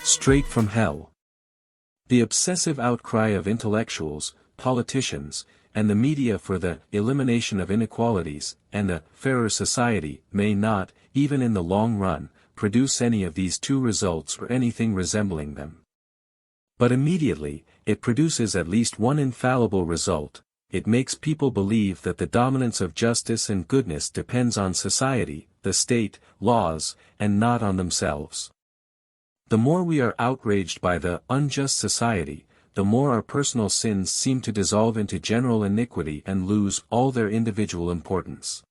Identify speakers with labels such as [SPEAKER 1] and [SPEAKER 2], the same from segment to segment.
[SPEAKER 1] Straight from hell. The obsessive outcry of intellectuals, politicians, and the media for the elimination of inequalities and a fairer society may not, even in the long run, produce any of these two results or anything resembling them. But immediately, it produces at least one infallible result: it makes people believe that the dominance of justice and goodness depends on society, the state, laws, and not on themselves. The more we are outraged by the unjust society, the more our personal sins seem to dissolve into general iniquity and lose all their individual importance.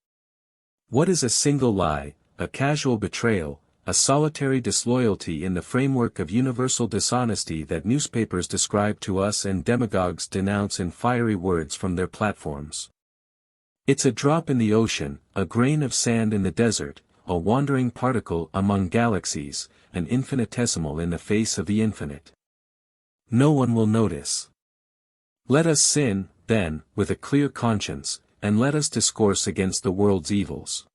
[SPEAKER 1] What is a single lie, a casual betrayal, a solitary disloyalty in the framework of universal dishonesty that newspapers describe to us and demagogues denounce in fiery words from their platforms? It's a drop in the ocean, a grain of sand in the desert, a wandering particle among galaxies, an infinitesimal in the face of the infinite. No one will notice. Let us sin, then, with a clear conscience, and let us discourse against the world's evils.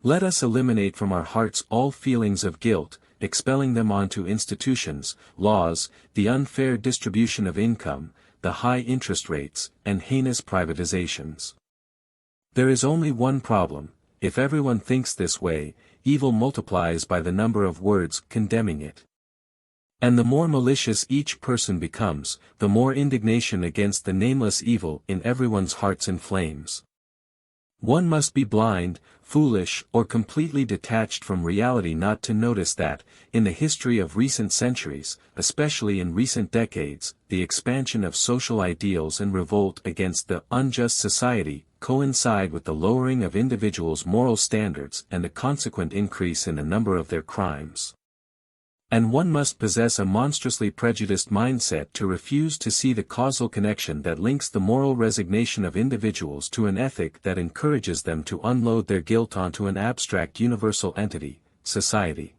[SPEAKER 1] Let us eliminate from our hearts all feelings of guilt, expelling them onto institutions, laws, the unfair distribution of income, the high interest rates, and heinous privatizations. There is only one problem: if everyone thinks this way, evil multiplies by the number of words condemning it. And the more malicious each person becomes, the more indignation against the nameless evil in everyone's hearts inflames. One must be blind, foolish, or completely detached from reality not to notice that, in the history of recent centuries, especially in recent decades, the expansion of social ideals and revolt against the unjust society coincide with the lowering of individuals' moral standards and the consequent increase in the number of their crimes. And one must possess a monstrously prejudiced mindset to refuse to see the causal connection that links the moral resignation of individuals to an ethic that encourages them to unload their guilt onto an abstract universal entity, society.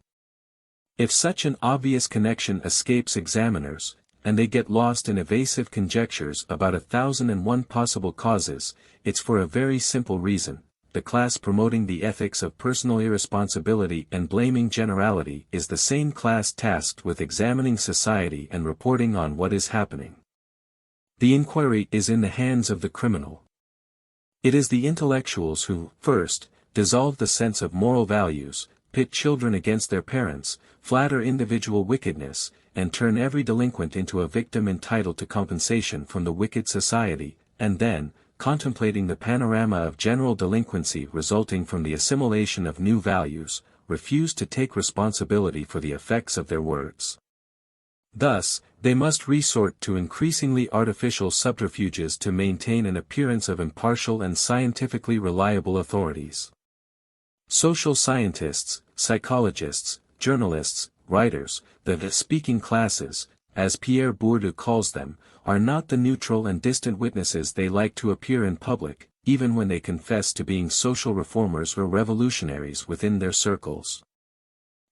[SPEAKER 1] If such an obvious connection escapes examiners, and they get lost in evasive conjectures about 1,001 possible causes, it's for a very simple reason: the class promoting the ethics of personal irresponsibility and blaming generality is the same class tasked with examining society and reporting on what is happening. The inquiry is in the hands of the criminal. It is the intellectuals who, first, dissolve the sense of moral values, pit children against their parents, flatter individual wickedness, and turn every delinquent into a victim entitled to compensation from the wicked society, and then, contemplating the panorama of general delinquency resulting from the assimilation of new values, refuse to take responsibility for the effects of their words. Thus, they must resort to increasingly artificial subterfuges to maintain an appearance of impartial and scientifically reliable authorities. Social scientists, psychologists, journalists, writers, the speaking classes, as Pierre Bourdieu calls them, are not the neutral and distant witnesses they like to appear in public, even when they confess to being social reformers or revolutionaries within their circles.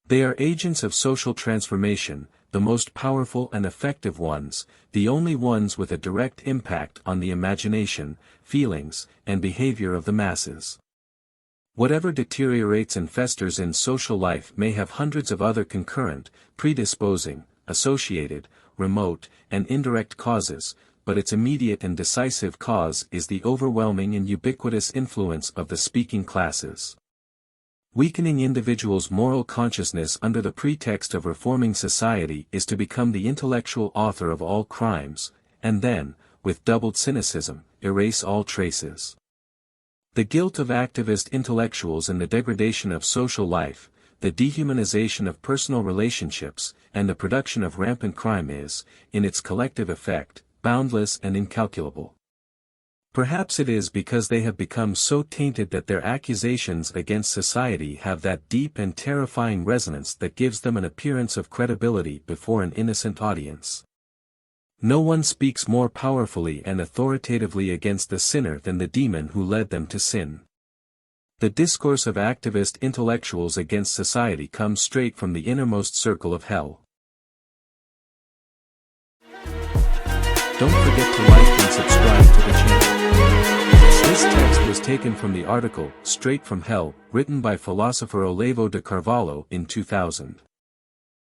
[SPEAKER 1] They are agents of social transformation, the most powerful and effective ones, the only ones with a direct impact on the imagination, feelings, and behavior of the masses. Whatever deteriorates and festers in social life may have hundreds of other concurrent, predisposing, associated, remote, and indirect causes, but its immediate and decisive cause is the overwhelming and ubiquitous influence of the speaking classes. Weakening individuals' moral consciousness under the pretext of reforming society is to become the intellectual author of all crimes, and then, with doubled cynicism, erase all traces. The guilt of activist intellectuals and the degradation of social life, the dehumanization of personal relationships, and the production of rampant crime is, in its collective effect, boundless and incalculable. Perhaps it is because they have become so tainted that their accusations against society have that deep and terrifying resonance that gives them an appearance of credibility before an innocent audience. No one speaks more powerfully and authoritatively against the sinner than the demon who led them to sin. The discourse of activist intellectuals against society comes straight from the innermost circle of hell. Don't forget to like and subscribe to the channel. This text was taken from the article, Straight from Hell, written by philosopher Olavo de Carvalho in 2000.